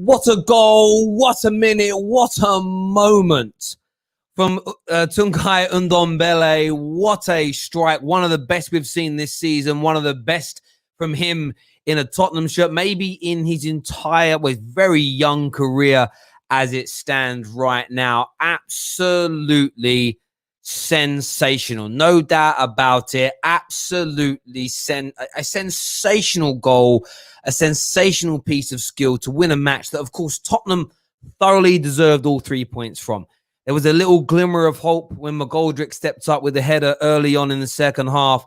What a goal, what a minute, what a moment from Tanguy Ndombele. What a strike. One of the best we've seen this season. One of the best from him in a Tottenham shirt, maybe in his entire, very young career as it stands right now. Absolutely sensational. No doubt about it. Absolutely a sensational goal, a sensational piece of skill to win a match that, of course, Tottenham thoroughly deserved all 3 points from. There was a little glimmer of hope when McGoldrick stepped up with a header early on in the second half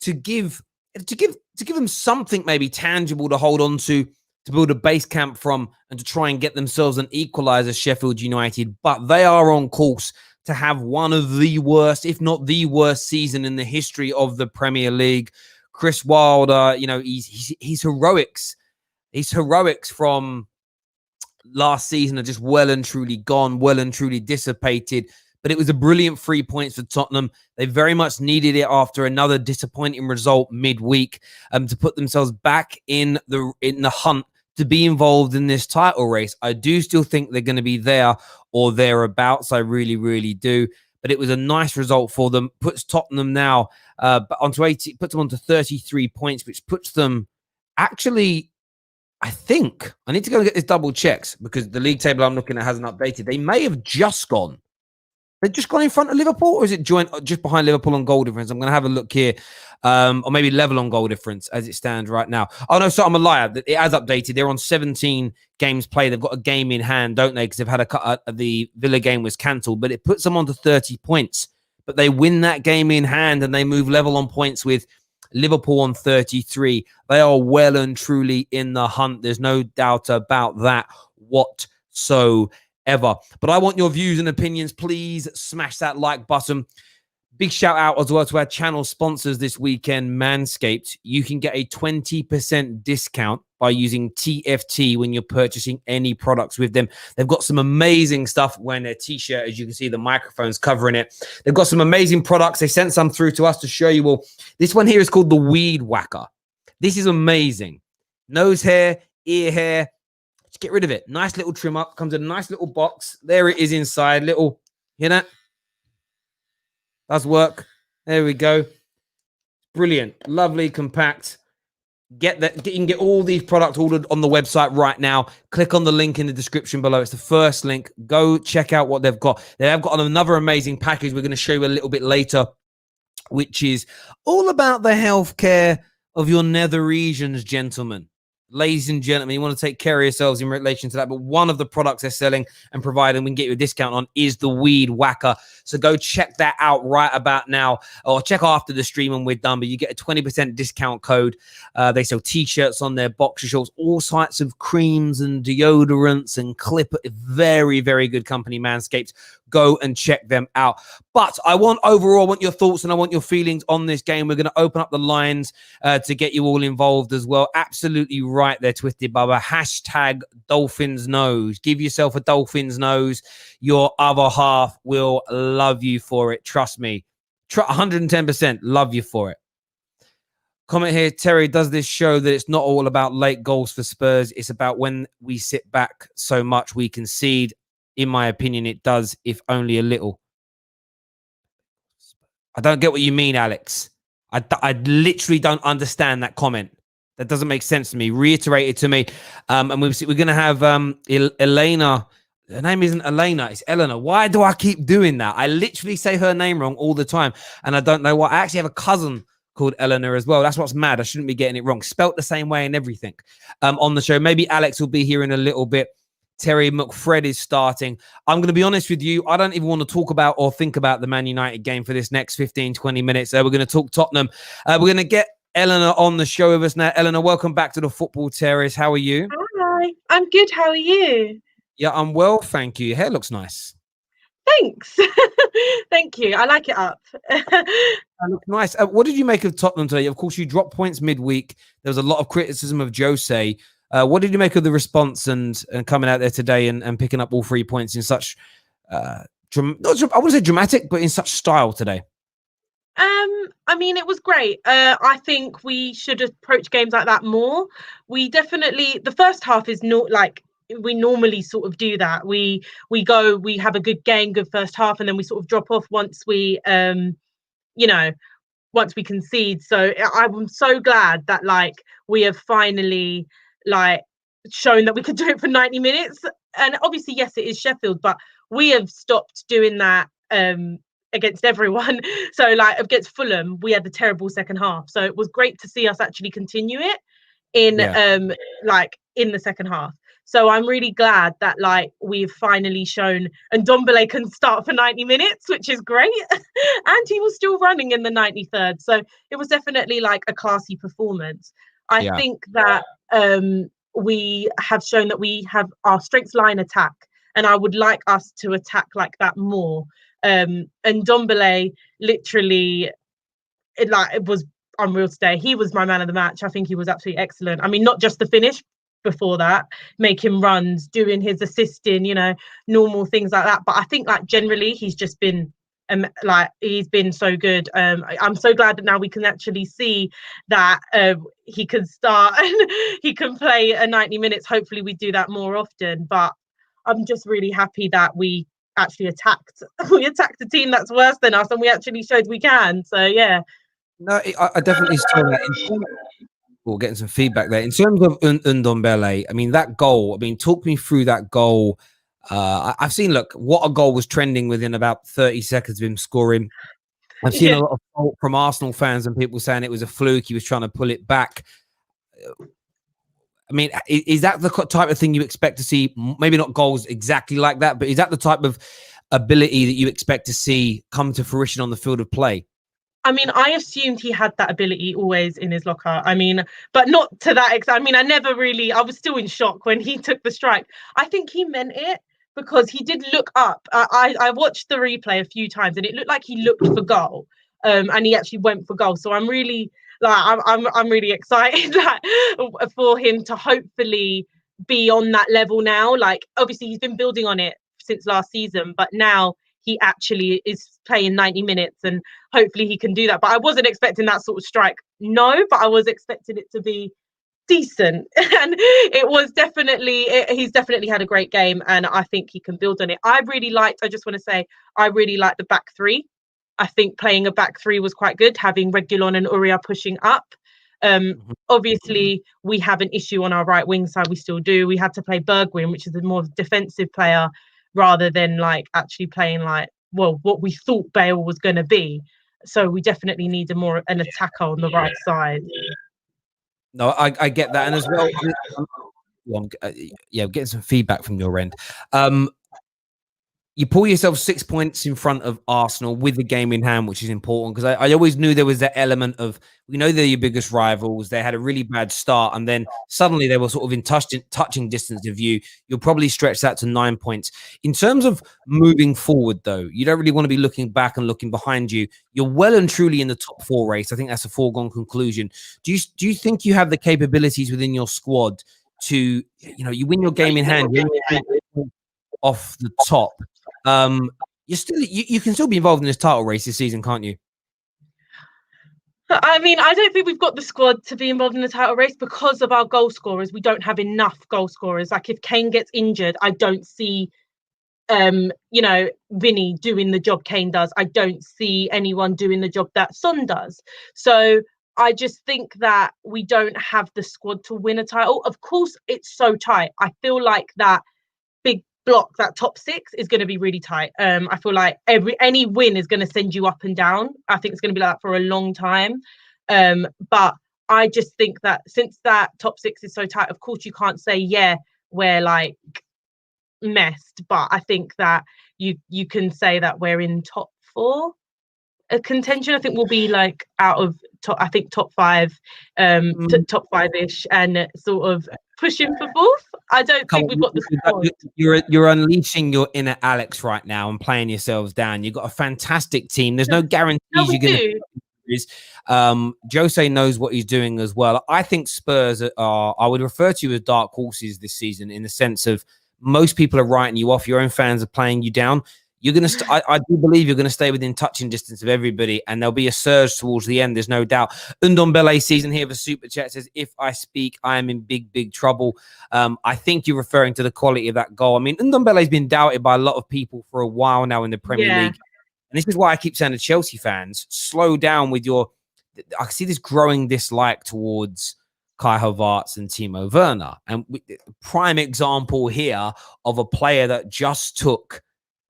to give them something maybe tangible to hold on to build a base camp from, and to try and get themselves an equaliser, Sheffield United. But they are on course to have one of the worst, if not the worst, season in the history of the Premier League. Chris Wilder, his heroics from last season are just well and truly gone, well and truly dissipated. But it was a brilliant 3 points for Tottenham. They very much needed it after another disappointing result midweek, to put themselves back in the hunt to be involved in this title race. I do still think they're going to be there or thereabouts. I really, really do. But it was a nice result for them. Puts Tottenham now onto 80, puts them onto 33 points, which puts them actually, I think, I need to go and get this double checked because the league table I'm looking at hasn't updated. They may have just gone. They've just gone in front of Liverpool, or is it joint just behind Liverpool on goal difference? I'm going to have a look here. Or maybe level on goal difference as it stands right now. Oh, no, so I'm a liar. It has updated. They're on 17 games played. They've got a game in hand, don't they? Because they've had the Villa game was cancelled, but it puts them on to 30 points. But they win that game in hand and they move level on points with Liverpool on 33. They are well and truly in the hunt. There's no doubt about that whatsoever. But I want your views and opinions. Please smash that like button. Big shout out as well to our channel sponsors this weekend, Manscaped. You can get a 20% discount by using TFT when you're purchasing any products with them. They've got some amazing stuff. Wearing their t-shirt, as you can see, the microphone's covering it. They've got some amazing products. They sent some through to us to show you all. This one here is called the Weed Whacker. This is amazing. Nose hair, ear hair. Just get rid of it. Nice little trim up. Comes in a nice little box. There it is inside. Little, hear that? Does work. There we go. Brilliant. Lovely, compact. Get that. You can get all these products ordered on the website right now. Click on the link in the description below. It's the first link. Go check out what they've got. They have got another amazing package we're going to show you a little bit later, which is all about the healthcare of your nether regions, gentlemen. Ladies and gentlemen, you want to take care of yourselves in relation to that. But one of the products they're selling and providing we can get you a discount on is the Weed Whacker. So go check that out right about now, or check after the stream and we're done. But you get a 20% discount code. They sell t-shirts on their boxer shorts, all sorts of creams and deodorants and clip. Very, very good company, Manscaped. Go and check them out. But I want your thoughts and I want your feelings on this game. We're going to open up the lines to get you all involved as well. Absolutely right there, Twisted Bubba. Hashtag Dolphins Nose. Give yourself a Dolphins Nose. Your other half will love you for it. Trust me. 110% love you for it. Comment here, Terry, does this show that it's not all about late goals for Spurs? It's about when we sit back so much we concede. In my opinion, it does, if only a little. I don't get what you mean, Alex. I literally don't understand that comment. That doesn't make sense to me. Reiterate it to me. And we're going to have Elena. Her name isn't Elena. It's Eleanor. Why do I keep doing that? I literally say her name wrong all the time. And I don't know why. I actually have a cousin called Eleanor as well. That's what's mad. I shouldn't be getting it wrong. Spelt the same way and everything on the show. Maybe Alex will be here in a little bit. Terry McFred is starting. I'm going to be honest with you. I don't even want to talk about or think about the Man United game for this next 15, 20 minutes. We're going to talk Tottenham. We're going to get Eleanor on the show with us now. Eleanor, welcome back to the Football Terrace. How are you? Hi, I'm good. How are you? Yeah, I'm well, thank you. Your hair looks nice. Thanks. Thank you. I like it up. That looks nice. What did you make of Tottenham today? Of course, you dropped points midweek. There was a lot of criticism of Jose. What did you make of the response and coming out there today and picking up all 3 points in such, I wouldn't say dramatic, but in such style today? I mean, it was great. I think we should approach games like that more. We definitely, the first half is not like, we normally sort of do that. We have a good game, good first half, and then we sort of drop off once we once we concede. So I'm so glad that like we have finally like shown that we could do it for 90 minutes. And obviously, yes, it is Sheffield, but we have stopped doing that against everyone. So like against Fulham, we had the terrible second half. So it was great to see us actually continue it in in the second half. So I'm really glad that like we've finally shown, and Ndombele can start for 90 minutes, which is great. And he was still running in the 93rd. So it was definitely like a classy performance. I think that we have shown that we have our strengths line attack, and I would like us to attack like that more. And Ndombele literally, it was unreal today. He was my man of the match. I think he was absolutely excellent. I mean, not just the finish before that, making runs, doing his assisting, normal things like that. But I think like generally he's just been he's been so good. I'm so glad that now we can actually see that he can start and he can play a 90 minutes. Hopefully we do that more often. But I'm just really happy that we actually attacked a team that's worse than us, and we actually showed we can. So yeah. No, I definitely saw that. We're getting some feedback there. In terms of Ndombele, I mean, that goal, talk me through that goal. I've seen, look, what a goal was trending within about 30 seconds of him scoring. I've seen a lot of fault from Arsenal fans and people saying it was a fluke. He was trying to pull it back. I mean, is that the type of thing you expect to see? Maybe not goals exactly like that, but is that the type of ability that you expect to see come to fruition on the field of play? I mean, I assumed he had that ability always in his locker. I mean, but not to that extent. I mean, I was still in shock when he took the strike. I think he meant it because he did look up. I watched the replay a few times and it looked like he looked for goal. And he actually went for goal. So I'm really I'm really excited for him to hopefully be on that level now. Like, obviously he's been building on it since last season, but now he actually is playing 90 minutes and hopefully he can do that. But I wasn't expecting that sort of strike. No, but I was expecting it to be decent. And it was definitely, he's definitely had a great game and I think he can build on it. I just want to say, I really liked the back three. I think playing a back three was quite good, having Reguilon and Uriah pushing up. Obviously, we have an issue on our right wing side. We still do. We had to play Bergwijn, which is a more defensive player, rather than like actually playing like, well, what we thought Bale was going to be. So we definitely need an attacker on the right side. No, I get that. And as well, getting some feedback from your end. You pull yourself 6 points in front of Arsenal with the game in hand, which is important because I always knew there was that element of, we know they're your biggest rivals. They had a really bad start and then suddenly they were sort of in touching distance of you. You'll probably stretch that to 9 points. In terms of moving forward, though, you don't really want to be looking back and looking behind you. You're well and truly in the top four race. I think that's a foregone conclusion. Do you think you have the capabilities within your squad to, you win your game in hand off the top? You can still be involved in this title race this season, can't you? I mean, I don't think we've got the squad to be involved in the title race because of our goal scorers. We don't have enough goal scorers. Like if Kane gets injured, I don't see Vinny doing the job Kane does. I don't see anyone doing the job that Son does. So I just think that we don't have the squad to win a title. Of course, it's so tight. I feel like that big block, that top six, is going to be really tight. I feel like any win is going to send you up and down. I think it's going to be like that for a long time. But I just think that since that top six is so tight, of course you can't say, we're like messed. But I think that you can say that we're in top four. A contention, I think we'll be like out of top five, top five-ish, and sort of pushing for fourth. I don't think we've got the squad. You're unleashing your inner Alex right now and playing yourselves down. You've got a fantastic team. There's no guarantees you're going to. Jose knows what he's doing as well. I think Spurs I would refer to you as dark horses this season, in the sense of most people are writing you off. Your own fans are playing you down. you're going to, I do believe you're going to stay within touching distance of everybody, and there'll be a surge towards the end. There's no doubt. Ndombele season here for Super Chat says, if I speak, I am in big trouble. I think you're referring to the quality of that goal. I mean, Ndombele's been doubted by a lot of people for a while now in the Premier League. And this is why I keep saying to Chelsea fans, slow down with your, I see this growing dislike towards Kai Havertz and Timo Werner. And prime example here of a player that just took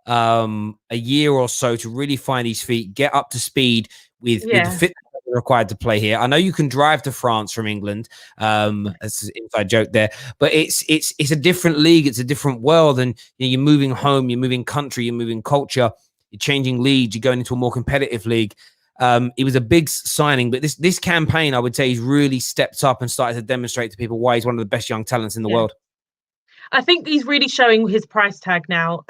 a year or so to really find his feet, get up to speed with the fitness required to play here. I know you can drive to France from England. That's an inside joke there, but it's a different league. It's a different world. And you're moving home, you're moving country, you're moving culture, you're changing leagues, you're going into a more competitive league. It was a big signing, but this campaign, I would say, he's really stepped up and started to demonstrate to people why he's one of the best young talents in the world. I think he's really showing his price tag now.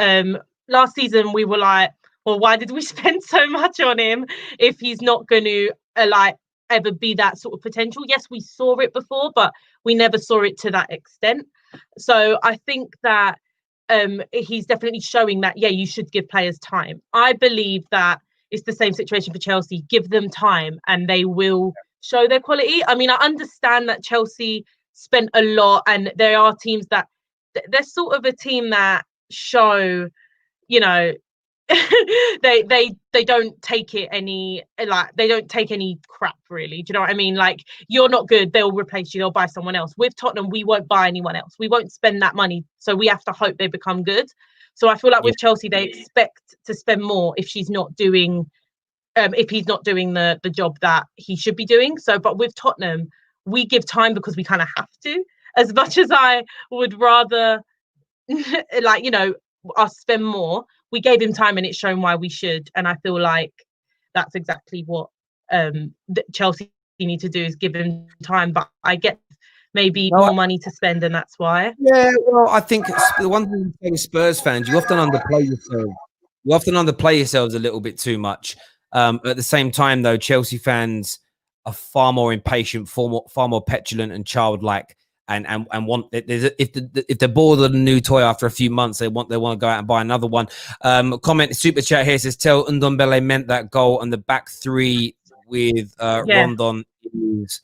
Last season, we were like, well, why did we spend so much on him if he's not going to ever be that sort of potential? Yes, we saw it before, but we never saw it to that extent. So I think that he's definitely showing that, you should give players time. I believe that it's the same situation for Chelsea. Give them time and they will show their quality. I mean, I understand that Chelsea spent a lot, and there are teams that they're sort of a team that show, they don't take it any, they don't take any crap, really. Do you know what I mean? Like, you're not good, they'll replace you, they'll buy someone else. With Tottenham, we won't buy anyone else. We won't spend that money. So we have to hope they become good. So I feel like with Chelsea, they expect to spend more if she's not doing, if he's not doing the job that he should be doing. So, but with Tottenham, we give time because we kind of have to. As much as I would rather, us spend more, we gave him time, and it's shown why we should. And I feel like that's exactly what Chelsea need to do, is give him time. But I get maybe more money to spend, and that's why. Yeah, well, I think the one thing with Spurs fans, you often underplay yourself. You often underplay yourselves a little bit too much. At the same time, though, Chelsea fans are far more impatient, far more petulant and childlike, and want, if they're bored of a new toy after a few months, they want to go out and buy another one. Comment super chat here says, tell Ndombele meant that goal, and the back three with Rondon is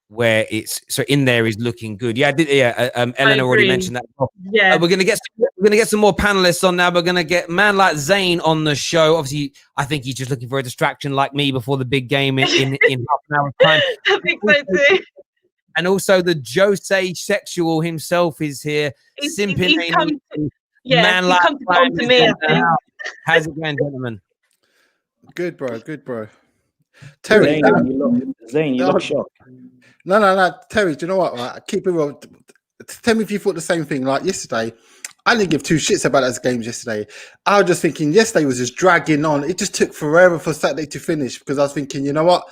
where it's so in there is looking good. Eleanor already mentioned that. We're gonna get some more panelists on now. We're gonna get man like Zayn on the show. Obviously, I think he's just looking for a distraction like me before the big game in half an hour's time. I think so too. And also the Jose sexual himself is here. He's come to me. How's it going, gentlemen? Good, bro. Terry, Zayn, you look shocked. No, Terry, do you know what? Right? Keep it real. Tell me if you thought the same thing. Like yesterday, I didn't give two shits about those games yesterday. I was just thinking yesterday was just dragging on. It just took forever for Saturday to finish, because I was thinking, you know what?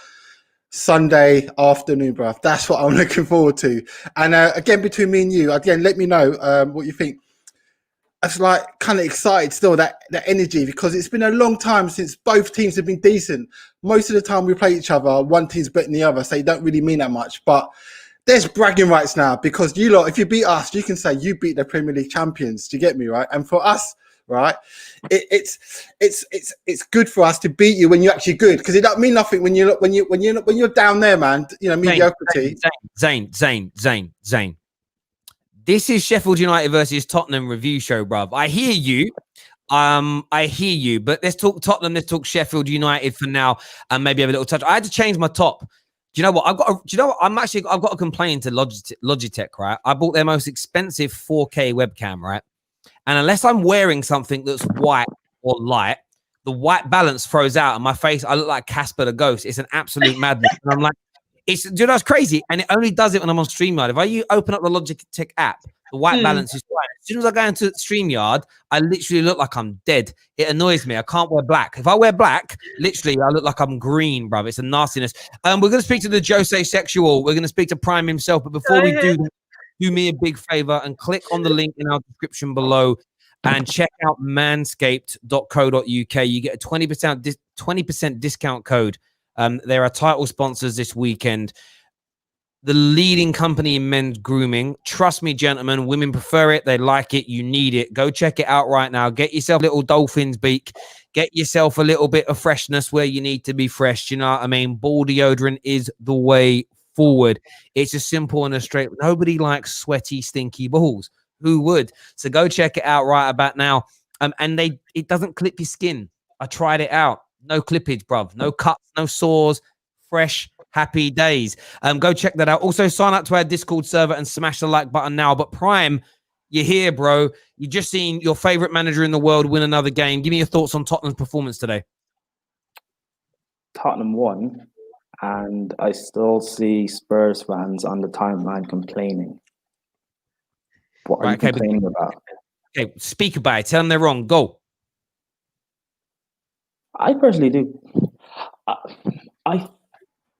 Sunday afternoon, bruv. That's what I'm looking forward to. And again, between me and you, again, let me know what you think. It's like kind of excited still, that energy, because it's been a long time since both teams have been decent. Most of the time we play each other, one team's better than the other, so it don't really mean that much. But there's bragging rights now, because you lot, if you beat us, you can say you beat the Premier League champions. Do you get me, right? And for us, right, it's good for us to beat you when you're actually good, because it don't mean nothing when you're down there, man. You know, mediocrity. Zayn. This is Sheffield United versus Tottenham review show, bruv. I hear you. But let's talk Tottenham. Let's talk Sheffield United for now, and maybe have a little touch. I had to change my top. Do you know what? I've got a complaint to Logitech, right? I bought their most expensive 4K webcam, right? And unless I'm wearing something that's white or light, the white balance throws out, and my face, I look like Casper the Ghost. It's an absolute madness. And I'm like, do you know what's crazy? And it only does it when I'm on StreamYard. If I open up the Logitech app, the white balance is fine. As soon as I go into StreamYard, I literally look like I'm dead. It annoys me. I can't wear black. If I wear black, literally, I look like I'm green, bruv. It's a nastiness. We're going to speak to the Jose Sexual. We're going to speak to Prime himself. But before we do that, do me a big favor and click on the link in our description below and check out manscaped.co.uk. You get a 20% discount code. There are title sponsors this weekend. the leading company in men's grooming. Trust me, gentlemen, women prefer it. They like it. You need it. Go check it out right now. Get yourself a little dolphin's beak. Get yourself a little bit of freshness where you need to be fresh. You know what I mean? Ball deodorant is the way forward. It's as simple and as straight. Nobody likes sweaty, stinky balls. Who would? So go check it out right about now. And it doesn't clip your skin. I tried it out. No clippage, bruv. No cuts, no sores. Fresh, happy days. Go check that out. Also, sign up to our Discord server and smash the like button now. But Prime, you're here, bro. You just seen your favorite manager in the world win another game. Give me your thoughts on Tottenham's performance today. Tottenham won, and I still see Spurs fans on the timeline complaining. What are you complaining about? Okay, speak about it. Tell them they're wrong. Go. I personally do.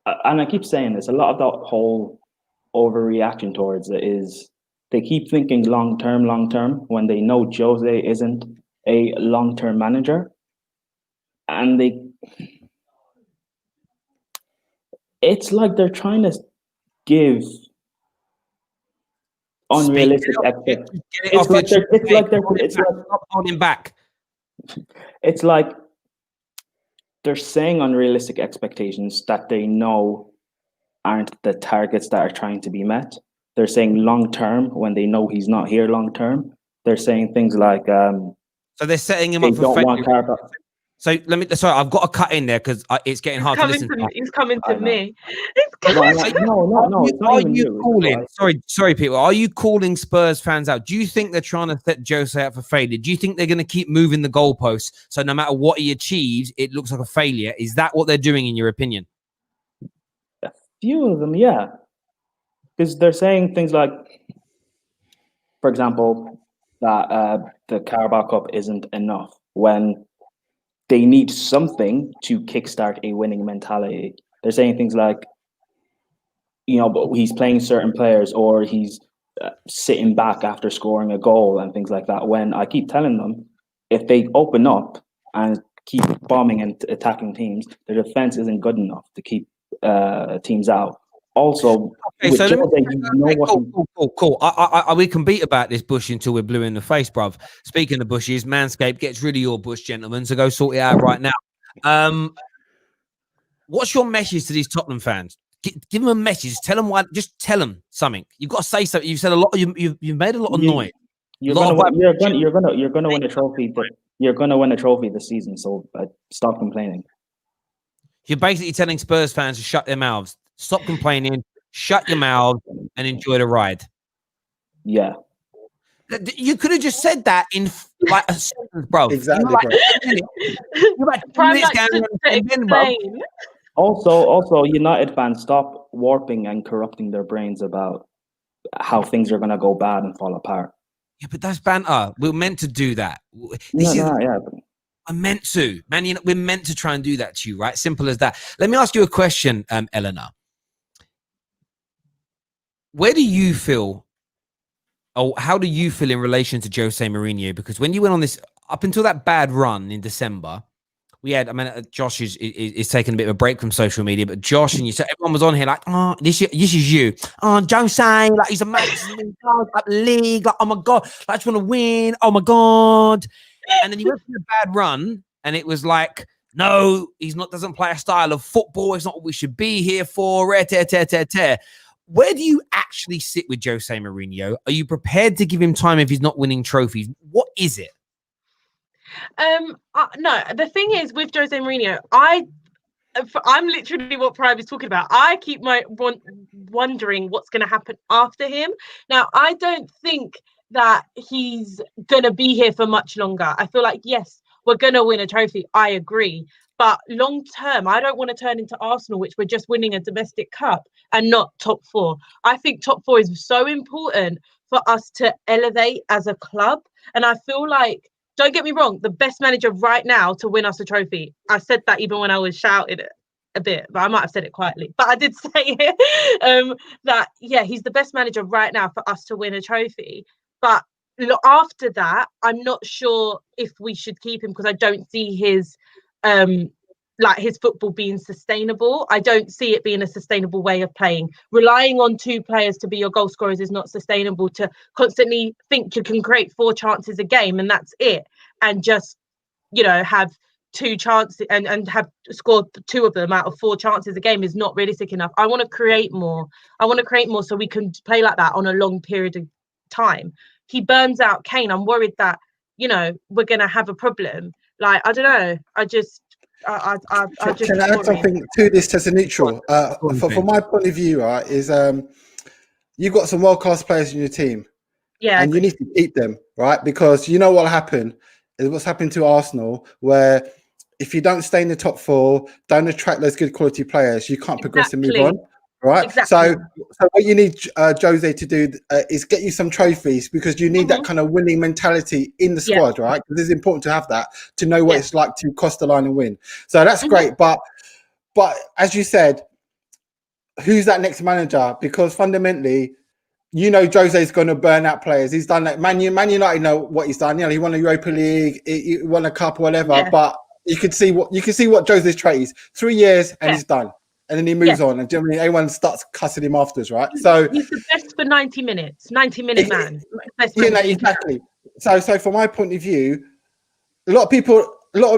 And I keep saying this, a lot of that whole overreaction towards it is they keep thinking long term, when they know Jose isn't a long-term manager. And it's like they're trying to give unrealistic expectations. It's like they're saying unrealistic expectations that they know aren't the targets that are trying to be met. They're saying long term when they know he's not here long term. They're saying things like so they're setting him up for failure. So I've got to cut in there because it's getting hard to listen to. He's coming to me. No. Are you calling? Sorry, people. Are you calling Spurs fans out? Do you think they're trying to set Jose up for failure? Do you think they're going to keep moving the goalposts so no matter what he achieves, it looks like a failure? Is that what they're doing, in your opinion? A few of them, yeah, because they're saying things like, for example, that the Carabao Cup isn't enough when they need something to kickstart a winning mentality. They're saying things like, but he's playing certain players or he's sitting back after scoring a goal and things like that. When I keep telling them, if they open up and keep bombing and attacking teams, their defense isn't good enough to keep teams out. Also, cool. We can beat about this bush until we're blue in the face, bruv. Speaking of bushes, Manscaped gets rid of your bush, gentlemen. So go sort it out right now. What's your message to these Tottenham fans? Give them a message. Tell them why. Just tell them something. You've got to say something. You've said a lot. You've made a lot of noise. You're gonna win a trophy. You're gonna win a trophy this season. So stop complaining. You're basically telling Spurs fans to shut their mouths. Stop complaining, shut your mouth, and enjoy the ride. Yeah. You could have just said that in like a sentence, bro. Exactly, Also, United fans, stop warping and corrupting their brains about how things are going to go bad and fall apart. Yeah, but that's banter. We're meant to do that. I'm meant to. Man, we're meant to try and do that to you, right? Simple as that. Let me ask you a question, Eleanor. Where do you feel, or how do you feel in relation to Jose Mourinho? Because when you went on this, up until that bad run in December, we had, Josh is taking a bit of a break from social media, but Josh and you, so everyone was on here like, oh, this is you. Oh, Jose, like he's a man, like league, like, oh my God, I just want to win. Oh my God. And then you went through a bad run and it was like, no, doesn't play a style of football. It's not what we should be here for. Where do you actually sit with Jose Mourinho? Are you prepared to give him time if he's not winning trophies? What is it? No, the thing is with Jose Mourinho, I'm literally what Prime is talking about. I keep wondering what's going to happen after him. Now, I don't think that he's going to be here for much longer. I feel like, yes, we're going to win a trophy. I agree. But long term, I don't want to turn into Arsenal, which we're just winning a domestic cup and not top four. I think top four is so important for us to elevate as a club. And I feel like, don't get me wrong, the best manager right now to win us a trophy. I said that even when I was shouting it a bit, but I might have said it quietly. But I did say it, that, yeah, he's the best manager right now for us to win a trophy. But after that, I'm not sure if we should keep him because I don't see his like his football being sustainable. I don't see it being a sustainable way of playing. Relying on 2 players to be your goal scorers is not sustainable. To constantly think you can create 4 chances a game and that's it, and just, you know, have 2 chances and have scored 2 of them out of 4 chances a game is not realistic enough. I want to create more. So we can play like that on a long period of time. He burns out Kane. I'm worried that, you know, we're going to have a problem. Like, I don't know. I just Can I add something to this as a neutral? From my point of view, right, is you've got some world-class players in your team, and you need to keep them, right? Because you know what happened is what's happened to Arsenal, where if you don't stay in the top 4, don't attract those good quality players, you can't progress and move on, right? So what you need Jose to do is get you some trophies, because you need that kind of winning mentality in the squad, right? Because it's important to have that, to know what it's like to cross the line and win. So that's great, but as you said, who's that next manager? Because fundamentally, you know, Jose's going to burn out players. He's done that. Man United know what he's done. You know, he won the Europa League, he won a cup, whatever. But you can see what Jose's trait is. 3 years and he's done, and then he moves on. And generally, everyone starts cussing him afterwards, right? So he's the best for 90 minutes. 90-minute man. Exactly. So from my point of view, a lot of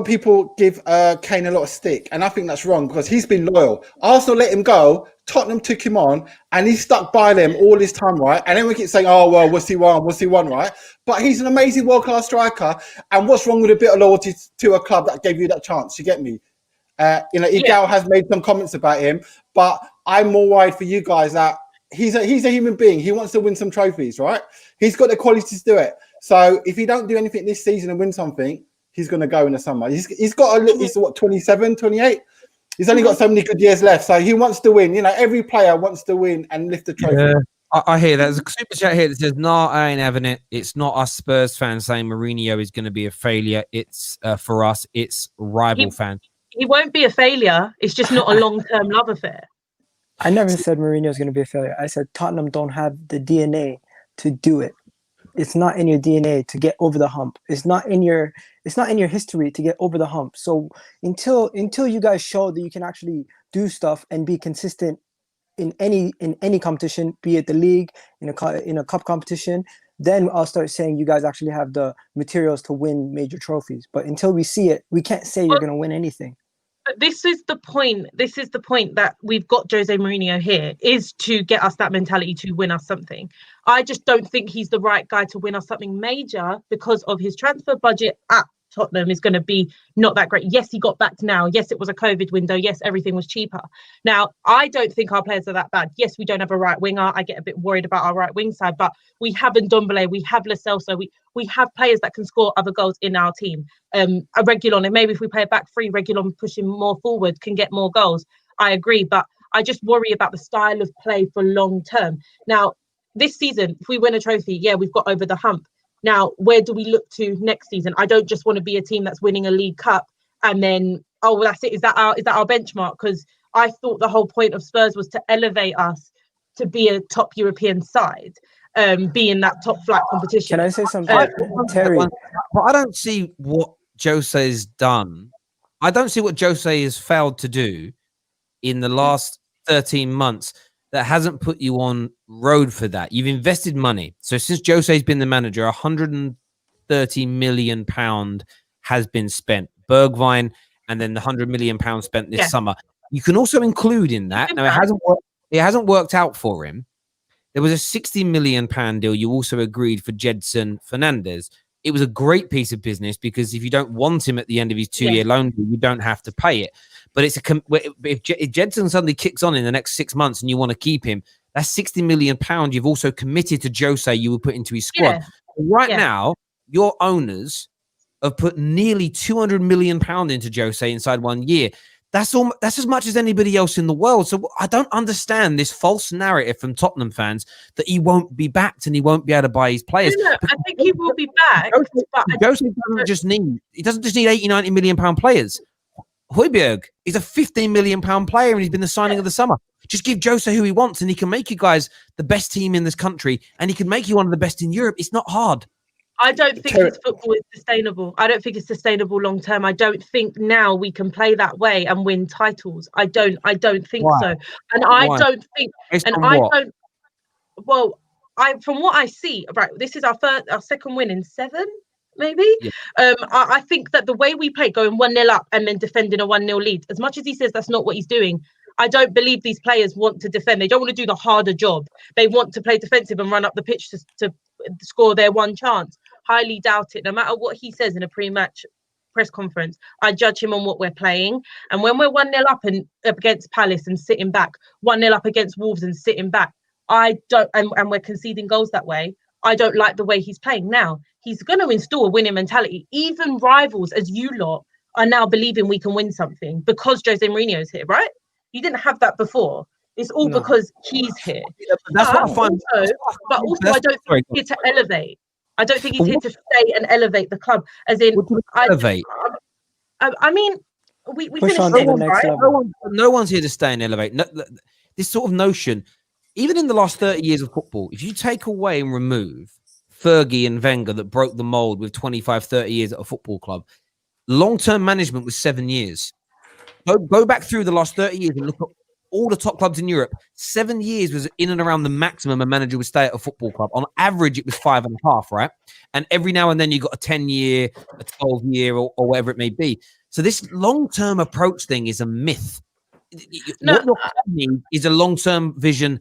people give Kane a lot of stick, and I think that's wrong, because he's been loyal. Arsenal let him go, Tottenham took him on, and he's stuck by them all this time, right? And then we keep saying, oh, well, what's he won, right? But he's an amazing world-class striker, and what's wrong with a bit of loyalty to a club that gave you that chance? You get me? You know, Igal has made some comments about him, but I'm more worried for you guys that he's a human being. He wants to win some trophies, right? He's got the quality to do it. So if he don't do anything this season and win something, he's going to go in the summer. He's what, 27, 28? He's only got so many good years left. So he wants to win. You know, every player wants to win and lift the trophy. Yeah, I hear that. There's a super chat here that says, "Nah, I ain't having it. It's not us Spurs fans saying Mourinho is going to be a failure. It's for us. It's rival fans. He won't be a failure. It's just not a long-term love affair." I never said Mourinho is going to be a failure. I said Tottenham don't have the DNA to do it. It's not in your DNA to get over the hump. It's not in your history to get over the hump. So until you guys show that you can actually do stuff and be consistent in any competition, be it the league, in a cup competition, then I'll start saying you guys actually have the materials to win major trophies. But until we see it, we can't say you're going to win anything. But this is the point. This is the point that we've got Jose Mourinho here, is to get us that mentality to win us something. I just don't think he's the right guy to win us something major, because of his transfer budget at Tottenham is going to be not that great. Yes, he got backed now. Yes, it was a COVID window. Yes, everything was cheaper. Now, I don't think our players are that bad. Yes, we don't have a right winger. I get a bit worried about our right wing side, but we have Ndombele, we have Lo Celso, we have players that can score other goals in our team. A Reguilon, and maybe if we play a back three, Reguilon pushing more forward can get more goals. I agree, but I just worry about the style of play for long term. Now, this season, if we win a trophy, yeah, we've got over the hump. Now, where do we look to next season? I don't just want to be a team that's winning a League Cup and then, oh, well, that's it. Is that our benchmark? Because I thought the whole point of Spurs was to elevate us to be a top European side, be in that top flight competition. Can I say something, Terry? Well, I don't see what Jose has done. I don't see what Jose has failed to do in the last 13 months that hasn't put you on road for that. You've invested money. So since Jose's been the manager, £130 million has been spent. Bergwijn, and then the £100 million spent this summer. You can also include in that. Now, it hasn't worked out for him. There was a £60 million deal you also agreed for Jedson Fernandez. It was a great piece of business, because if you don't want him at the end of his 2-year loan deal, you don't have to pay it. But if Jedson suddenly kicks on in the next 6 months and you want to keep him, that's £60 million you've also committed to Jose you will put into his squad. Right now, your owners have put nearly £200 million into Jose inside 1 year. That's as much as anybody else in the world. So I don't understand this false narrative from Tottenham fans that he won't be backed and he won't be able to buy his players. No, I think he will be back. Jose doesn't just need 80, 90 million pound players. Højbjerg is a 15 million pound player and he's been the signing of the summer. Just give Jose who he wants and he can make you guys the best team in this country and he can make you one of the best in Europe. It's not hard. I don't think his football is sustainable. I don't think it's sustainable long term. I don't think now we can play that way and win titles. I don't think Why? so. And I Why? don't think, Based and on I what? don't. Well, from what I see, right, this is our second win in 7, maybe. Yeah. I think that the way we play, going 1-0 up and then defending a 1-0 lead, as much as he says that's not what he's doing, I don't believe these players want to defend. They don't want to do the harder job. They want to play defensive and run up the pitch to score their one chance. Highly doubt it. No matter what he says in a pre-match press conference, I judge him on what we're playing. And when we're 1-0 up and against Palace and sitting back, 1-0 up against Wolves and sitting back, I don't, and we're conceding goals that way, I don't like the way he's playing. Now, he's going to install a winning mentality. Even rivals, as you lot, are now believing we can win something because Jose Mourinho is here, right? You didn't have that before. It's all because he's here. That's what I find. But also, I don't think he's here to elevate. I don't think he's here to stay and elevate the club. As in, elevate. I mean, we Push finished on to the second, next right? level. No one's here to stay and elevate. No, this sort of notion, even in the last 30 years of football, if you take away and remove Fergie and Wenger that broke the mold with 25, 30 years at a football club, long-term management was 7 years. Go back through the last 30 years and look at all the top clubs in Europe. 7 years was in and around the maximum a manager would stay at a football club. On average, it was 5.5, right? And every now and then you got a 10-year, a 12-year, or whatever it may be. So this long-term approach thing is a myth. What your club needs is a long-term vision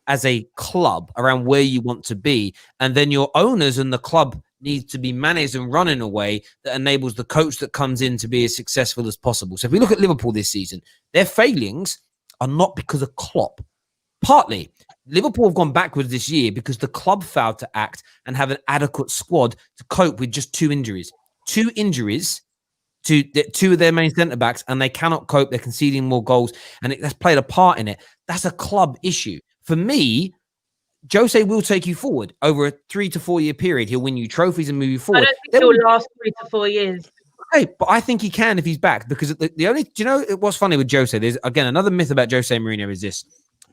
as a club around where you want to be. And then your owners and the club needs to be managed and run in a way that enables the coach that comes in to be as successful as possible. So if we look at Liverpool this season, their failings are not because of Klopp. Partly, Liverpool have gone backwards this year because the club failed to act and have an adequate squad to cope with just 2 injuries. 2 injuries to 2 of their main centre-backs, and they cannot cope. They're conceding more goals, and that's played a part in it. That's a club issue. For me, Jose will take you forward over a 3 to 4 year period. He'll win you trophies and move you forward. I don't think he'll last 3 to 4 years. Okay, but I think he can if he's back, because the only, do you know what's funny with Jose? There's, again, another myth about Jose Mourinho is this.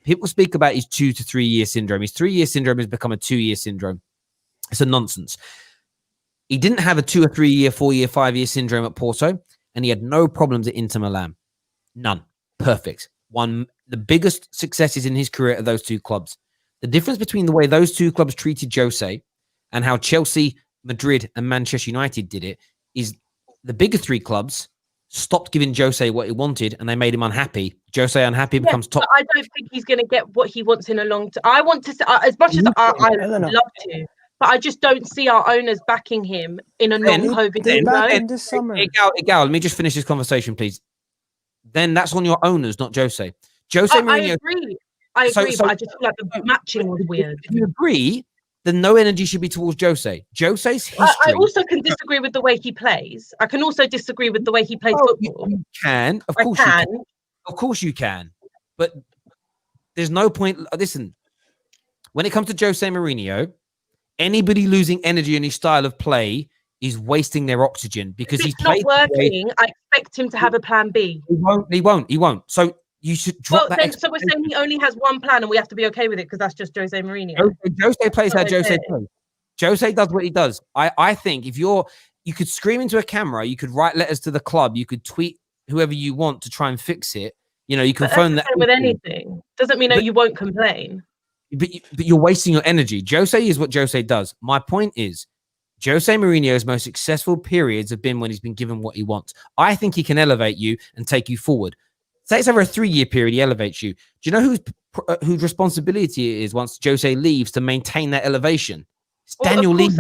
People speak about his 2 to 3 year syndrome. His 3 year syndrome has become a 2 year syndrome. It's a nonsense. He didn't have a 2 or 3 year, 4 year, 5 year syndrome at Porto, and he had no problems at Inter Milan. None. Perfect. Won the biggest successes in his career at those 2 clubs. The difference between the way those 2 clubs treated Jose and how Chelsea, Madrid, and Manchester United did it is the bigger 3 clubs stopped giving Jose what he wanted, and they made him unhappy. Jose unhappy becomes top. I don't think he's going to get what he wants in a long time. I want to, as much as I love to, but I just don't see our owners backing him in a non-COVID in this summer. Gal, let me just finish this conversation, please. Then that's on your owners, not Jose. Mourinho. I agree, but I just feel like the matching was weird. If you agree, then no energy should be towards Jose. Jose's history. I also can disagree with the way he plays. I can also disagree with the way he plays football. You can, of course you can. Of course you can. But there's no point. Listen, when it comes to Jose Mourinho, anybody losing energy in his style of play is wasting their oxygen, because if it's not working. I expect him to have a plan B. He won't. So you should drop that. So we're saying he only has one plan and we have to be okay with it because that's just Jose Mourinho. Jose plays how Jose plays. Jose does what he does. I think if you could scream into a camera, you could write letters to the club, you could tweet whoever you want to try and fix it. You know, you can phone that with anything. Doesn't mean you won't complain. But you're wasting your energy. Jose is what Jose does. My point is, Jose Mourinho's most successful periods have been when he's been given what he wants. I think he can elevate you and take you forward. Say it's over a 3 year period, he elevates you. Do you know whose responsibility it is once Jose leaves to maintain that elevation? It's Daniel Levy.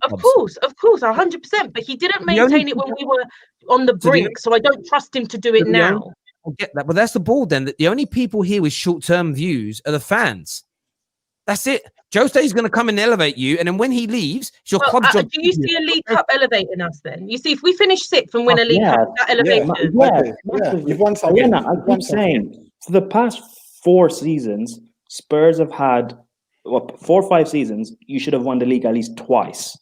Of course, 100%. But he didn't maintain it when we were on the brink, so I don't trust him to do it now. I get that, but that's the ball then. That the only people here with short-term views are the fans. That's it. Jose is going to come and elevate you, and then when he leaves, it's your club job. Do you see a League Cup elevating us then? You see, if we finish 6th and win a League Cup, that elevation. You've won something. I keep saying, for the past 4 seasons, Spurs have had 4 or 5 seasons. You should have won the league at least twice.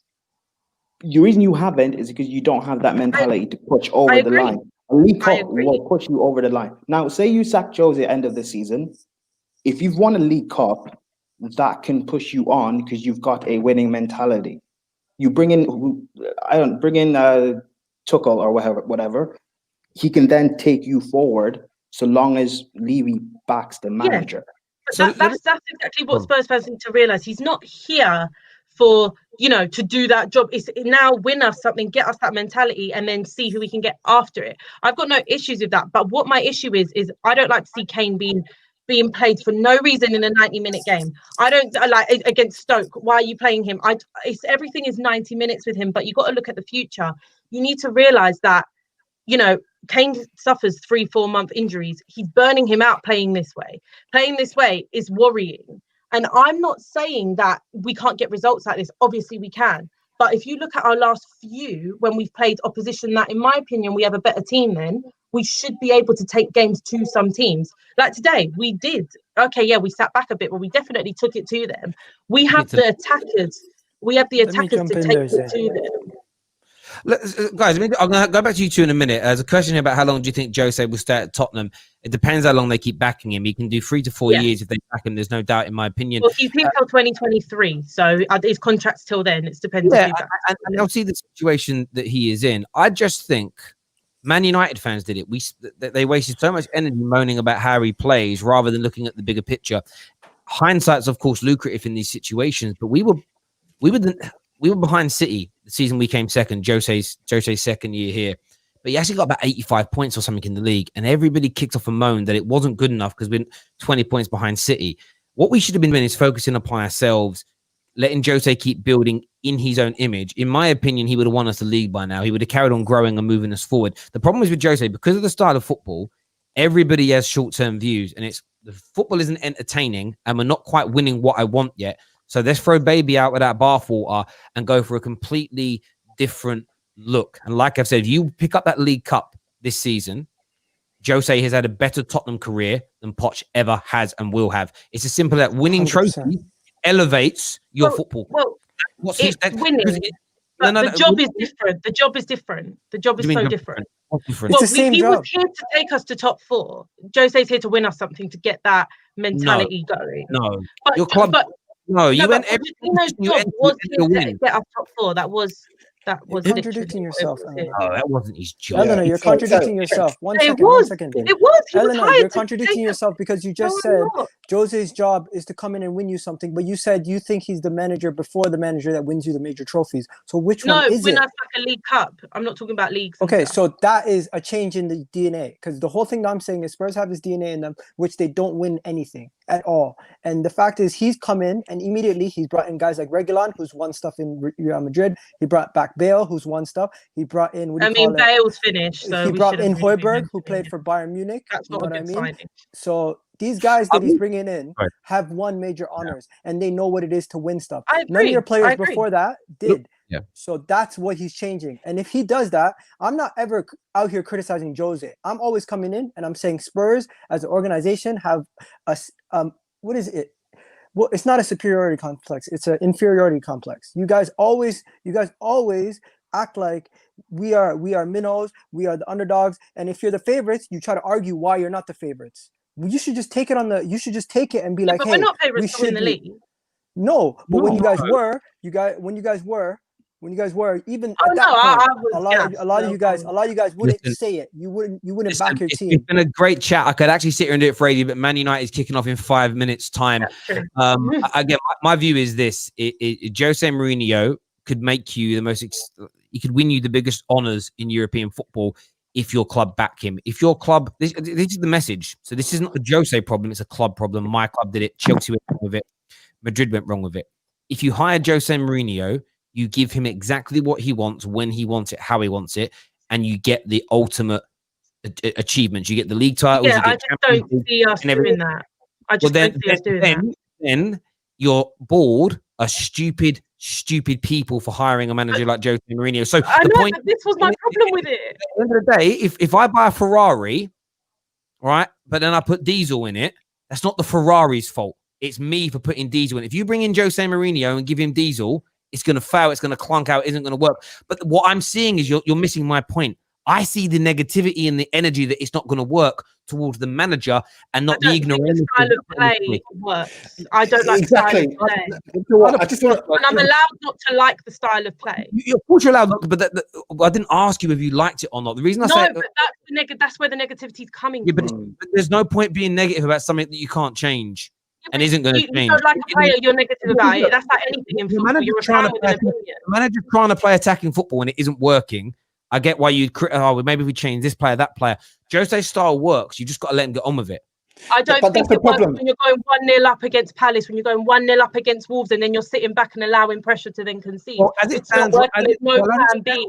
The reason you haven't is because you don't have that mentality to push over the line. A League Cup will push you over the line. Now, say you sack Jose at the end of the season. If you've won a League Cup, that can push you on because you've got a winning mentality. you bring in, Tuchel or whatever. He can then take you forward so long as Levy backs the manager. But that's exactly what Spurs fans need to realise. He's not here for, to do that job. It's now win us something, get us that mentality, and then see who we can get after it. I've got no issues with that. But what my issue is I don't like to see Kane being played for no reason in a 90-minute game. I don't like against Stoke. Why are you playing him? Everything is 90 minutes with him, but you got to look at the future. You need to realise that, Kane suffers 3-4 month injuries. He's burning him out playing this way. Playing this way is worrying. And I'm not saying that we can't get results like this. Obviously we can. But if you look at our last few, when we've played opposition that, in my opinion, we have a better team then, we should be able to take games to some teams. Like today, we did. Okay, yeah, we sat back a bit, but we definitely took it to them. We have the attackers. We have the attackers to take it to them. Guys, I'm going to go back to you two in a minute. There's a question about how long do you think Jose will stay at Tottenham? It depends how long they keep backing him. He can do 3 to 4 years if they back him. There's no doubt, in my opinion. Well, he's here till 2023, so his contract's till then. It depends. Yeah, and I'll see the situation that he is in. I just think Man United fans did it. They wasted so much energy moaning about how he plays rather than looking at the bigger picture. Hindsight's, of course, lucrative in these situations, but we were behind City the season we came second, Jose's second year here. But he actually got about 85 points or something in the league, and everybody kicked off a moan that it wasn't good enough because we're 20 points behind City. What we should have been doing is focusing upon ourselves, letting Jose keep building in his own image. In my opinion, he would have won us the league by now. He would have carried on growing and moving us forward. The problem is with Jose, because of the style of football, everybody has short-term views, and the football isn't entertaining, and we're not quite winning what I want yet. So let's throw baby out with that bathwater and go for a completely different look. And like I've said, if you pick up that League Cup this season, Jose has had a better Tottenham career than Poch ever has and will have. It's as simple as that. Winning 100%. Trophy elevates your football. Well, it's winning. But the job is different. The job is different. The job is so different. Well, it's the same he job. was here to take us to top 4. Jose's here to win us something, to get that mentality going. No, but your club. You went Pochettino's job was to get us top 4. That was you're contradicting yourself. Oh, that wasn't his job. Eleanor, you're contradicting yourself. One second. It was. Eleanor, you're contradicting yourself because you just said Jose's job is to come in and win you something, but you said you think he's the manager before the manager that wins you the major trophies. So which one is it? No, win us like a League Cup. I'm not talking about leagues. Okay, so that is a change in the DNA, because the whole thing that I'm saying is Spurs have this DNA in them, which they don't win anything at all. And the fact is, he's come in and immediately he's brought in guys like Reguilon, who's won stuff in Real Madrid. He brought back Bale, who's won stuff. He brought in Bale's finished. So he brought in Højbjerg, who played for Bayern Munich. That's not what I mean. Signing. So these guys that he's bringing in have won major honors, and they know what it is to win stuff. None of your players before that did. Yeah. So that's what he's changing. And if he does that, I'm not ever out here criticizing Jose. I'm always coming in and I'm saying Spurs as an organization have a what is it? Well, it's not a superiority complex. It's an inferiority complex. You guys always act like we are minnows, we are the underdogs, and if you're the favorites, you try to argue why you're not the favorites. You should just take it and be like, but hey, we're not favorites to win the league. No, but when you guys were, even at that point, a lot of you guys wouldn't say it. You wouldn't back your team. It's been a great chat. I could actually sit here and do it for ages, but Man United is kicking off in 5 minutes' time. Again, my view is this: Jose Mourinho could make you he could win you the biggest honors in European football if your club back him. If your club, this is the message. So this isn't a Jose problem; it's a club problem. My club did it. Chelsea went wrong with it. Madrid went wrong with it. If you hire Jose Mourinho, you give him exactly what he wants, when he wants it, how he wants it, and you get the ultimate achievements. You get the league titles. Yeah, I just don't see us doing that. I just don't see us doing that. Then you're bored of stupid people for hiring a manager like Jose Mourinho. So this was my problem with it. At the end of the day, if I buy a Ferrari, right, but then I put diesel in it, that's not the Ferrari's fault. It's me for putting diesel in. If you bring in Jose Mourinho and give him diesel, it's going to fail. It's going to clunk out. It isn't going to work. But what I'm seeing is you're missing my point. I see the negativity and the energy that it's not going to work towards the manager and I not the don't think the ignorance. style of play works. I don't like the style Exactly. of play. You know what? I just want And I'm allowed not to like the style of play. Of course you're allowed, but I didn't ask you if you liked it or not. The reason I No, say but that's where the negativity is coming yeah, from. but there's no point being negative about something that you can't change and isn't going to change. You don't like a player, you're negative about it. That's like anything in football. You're a fan with an opinion. The manager's trying to play attacking football and it isn't working. I get why you'd maybe we change this player, that player. Jose's style works. You just got to let him get on with it. I don't But think that's the it works problem. when you're going 1-0 up against Palace, when you're going 1-0 up against Wolves, and then you're sitting back and allowing pressure to then concede. Well, as it It's not stands, working. There's no plan B.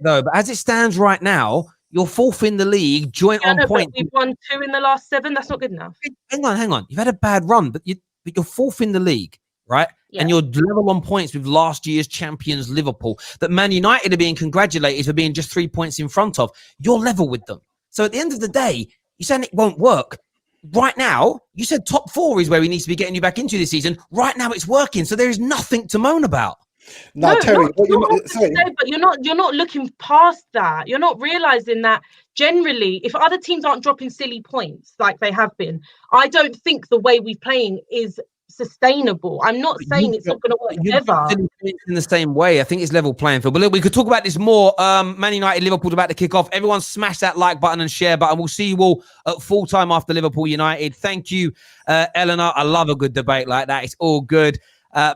But as it stands right now, you're fourth in the league, joint Yeah, on no, point. but we've won 2 in the last 7. That's not good enough. Hang on. You've had a bad run, but you're fourth in the league, right? Yeah. And you're level on points with last year's champions Liverpool. That Man United are being congratulated for being just 3 points in front of. You're level with them. So at the end of the day, you're saying it won't work. Right now, you said top 4 is where he needs to be getting you back into this season. Right now, it's working, so there is nothing to moan about. No, Terry. Sorry. But you're not looking past that. You're not realizing that generally, if other teams aren't dropping silly points like they have been, I don't think the way we're playing is sustainable. I'm not saying it's not going to work ever. In the same way, I think it's level playing field. But look, we could talk about this more. Man United, Liverpool's about to kick off. Everyone smash that like button and share button. We'll see you all at full time after Liverpool United. Thank you, Eleanor. I love a good debate like that. It's all good.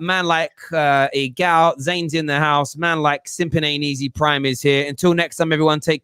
Man like Egal, Zane's in the house. Man like Simpin Ain't Easy Prime is here. Until next time, everyone, take care.